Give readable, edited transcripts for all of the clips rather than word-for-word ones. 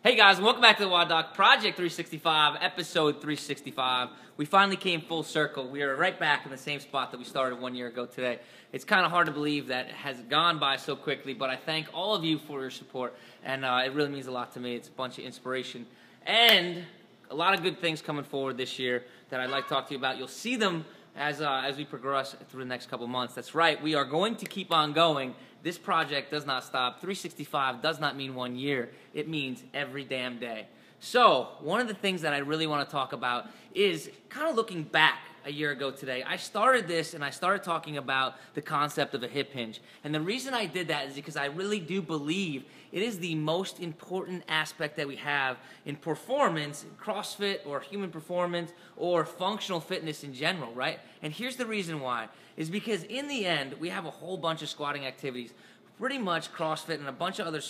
Hey guys, welcome back to the WODdoc Project365, episode 365. We finally came full circle. We are right back in the same spot that we started 1 year ago today. It's kind of hard to believe that it has gone by so quickly, but I thank all of you for your support, and it really means a lot to me. It's a bunch of inspiration and a lot of good things coming forward this year that I'd like to talk to you about. You'll see them as we progress through the next couple months. That's right, we are going to keep on going. This project does not stop. 365 does not mean 1 year. It means every damn day. So one of the things that I really want to talk about is kind of looking back a year ago today. I started this and I started talking about the concept of a hip hinge. And the reason I did that is because I really do believe it is the most important aspect that we have in performance, CrossFit or human performance or functional fitness in general, right? And here's the reason why, is because in the end, we have a whole bunch of squatting activities. Pretty much CrossFit and a bunch of other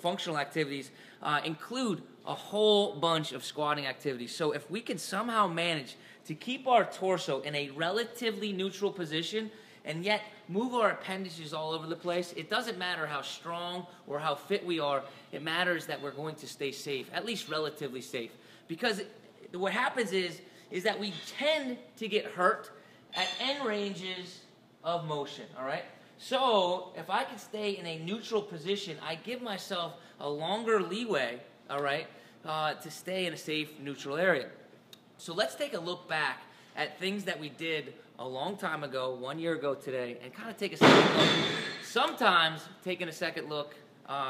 functional activities include a whole bunch of squatting activities. So if we can somehow manage to keep our torso in a relatively neutral position and yet move our appendages all over the place, it doesn't matter how strong or how fit we are. It matters that we're going to stay safe, at least relatively safe. Because what happens is that we tend to get hurt at end ranges of motion, all right? So if I can stay in a neutral position, I give myself a longer leeway, all right, to stay in a safe, neutral area. So let's take a look back at things that we did a long time ago, 1 year ago today, and kind of take a second look. Sometimes taking a second look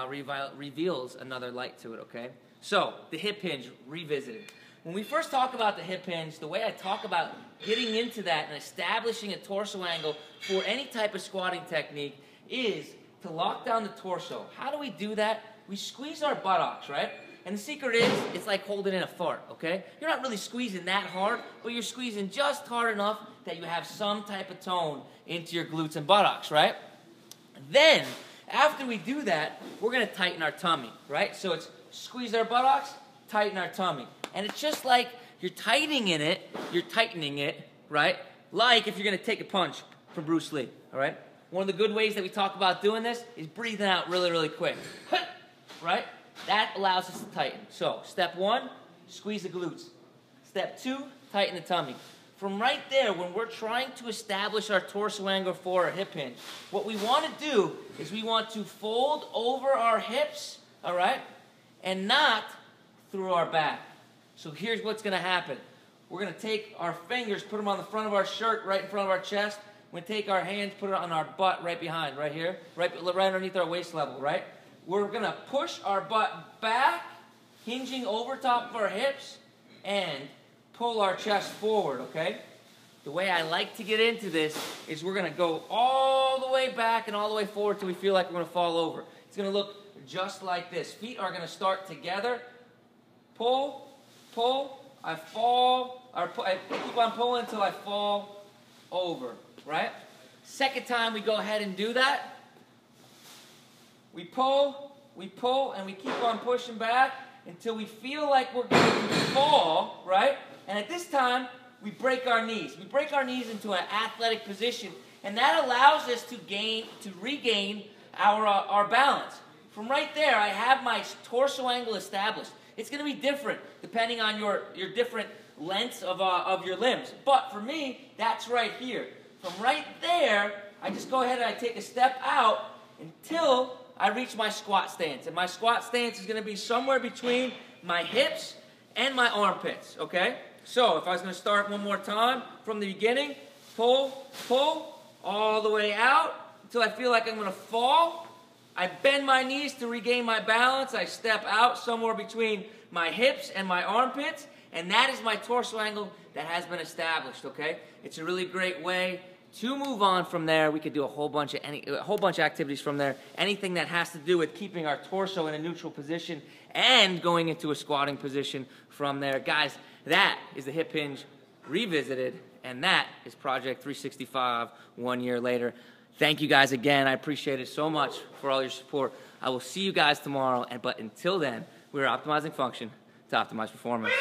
reveals another light to it, okay? So the hip hinge, revisited. When we first talk about the hip hinge, the way I talk about getting into that and establishing a torso angle for any type of squatting technique is to lock down the torso. How do we do that? We squeeze our buttocks, right? And the secret is, it's like holding in a fart, okay? You're not really squeezing that hard, but you're squeezing just hard enough that you have some type of tone into your glutes and buttocks, right? Then, after we do that, we're gonna tighten our tummy, right? So it's squeeze our buttocks, tighten our tummy. And it's just like you're tightening it, right? Like if you're gonna take a punch from Bruce Lee, all right? One of the good ways that we talk about doing this is breathing out really, really quick, right? That allows us to tighten. So step one, squeeze the glutes. Step two, tighten the tummy. From right there, when we're trying to establish our torso angle for our hip hinge, what we want to do is we want to fold over our hips, all right, and not through our back. So here's what's going to happen. We're going to take our fingers, put them on the front of our shirt, right in front of our chest. We're going to take our hands, put it on our butt right behind, right here, right underneath our waist level, right? We're going to push our butt back, hinging over top of our hips, and pull our chest forward, okay? The way I like to get into this is we're going to go all the way back and all the way forward till we feel like we're going to fall over. It's going to look just like this. Feet are going to start together. Pull, pull, I fall, I keep on pulling until I fall over, right? Second time we go ahead and do that. We pull, and we keep on pushing back until we feel like we're going to fall, right? And at this time, we break our knees. We break our knees into an athletic position, and that allows us to regain our balance. From right there, I have my torso angle established. It's going to be different depending on your different lengths of your limbs. But for me, that's right here. From right there, I just go ahead and I take a step out until I reach my squat stance. And my squat stance is going to be somewhere between my hips and my armpits, okay? So if I was going to start one more time from the beginning, pull, pull, all the way out until I feel like I'm going to fall. I bend my knees to regain my balance. I step out somewhere between my hips and my armpits, and that is my torso angle that has been established, okay? It's a really great way to move on from there. We could do a whole bunch of activities from there. Anything that has to do with keeping our torso in a neutral position and going into a squatting position from there. Guys, that is the hip hinge revisited, and that is Project 365 1 year later. Thank you guys again. I appreciate it so much for all your support. I will see you guys tomorrow, but until then, we're optimizing function to optimize performance.